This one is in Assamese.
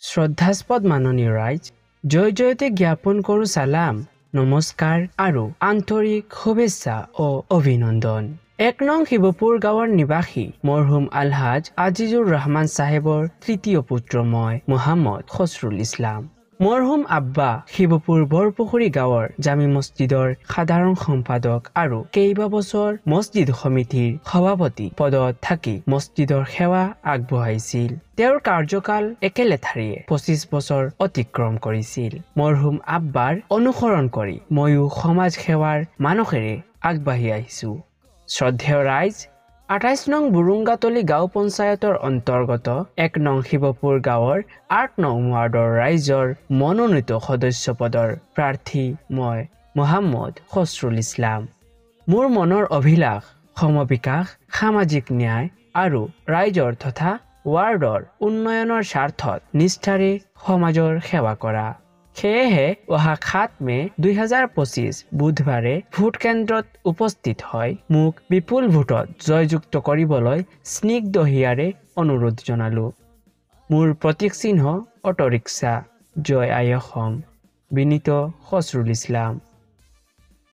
শ্ৰদ্ধাস্পদ মাননীয় ৰাইজ, জয় জয়তে জ্ঞাপন কৰোঁ চালাম, নমস্কাৰ আৰু আন্তৰিক শুভেচ্ছা ও অভিনন্দন। ১ নং শিৱপুৰ গাঁৱৰ নিবাসী মৰহুম আলহাজ আজিজুৰ ৰহমান চাহেবৰ তৃতীয় পুত্ৰ মই মোহাম্মদ খছৰুল ইছলাম। মৰহুম আব্বা শিৱপুৰ বৰপুখুৰী গাঁৱৰ জামি মছজিদৰ সাধাৰণ সম্পাদক আৰু কেইবাবছৰ মছজিদ সমিতিৰ সভাপতি পদত থাকি মছজিদৰ সেৱা আগবঢ়াইছিল। তেওঁৰ কাৰ্যকাল একেলেঠাৰিয়ে ২৫ বছৰ অতিক্ৰম কৰিছিল। মৰহুম আব্বাৰ অনুসৰণ কৰি ময়ো সমাজ সেৱাৰ মানসেৰে আগবাঢ়ি আহিছো। শ্ৰদ্ধেয় ৰাইজ, ২৮ নং বুৰুংগাতলি গাঁও পঞ্চায়তৰ অন্তৰ্গত ১ নং শিৱপুৰ গাঁৱৰ ৮ নং ৱাৰ্ডৰ ৰাইজৰ মনোনীত সদস্য পদৰ প্ৰাৰ্থী মই মোহাম্মদ খছৰুল ইছলাম। মোৰ মনৰ অভিলাষ সমবিকাশ, সামাজিক ন্যায় আৰু ৰাইজৰ তথা ৱাৰ্ডৰ উন্নয়নৰ স্বাৰ্থত নিষ্ঠাৰে সমাজৰ সেৱা কৰা। সেয়েহে অহা ৭ মে ২০২৫ বুধবাৰে ভোট কেন্দ্ৰত উপস্থিত হৈ মোক বিপুল ভোটত জয়যুক্ত কৰিবলৈ স্নিগ্ধ হিয়াৰে অনুৰোধ জনালো। মোৰ প্ৰতীক চিহ্ন অটো ৰিক্সা। জয় আই অসম। বিনীত খছৰুল ইছলাম।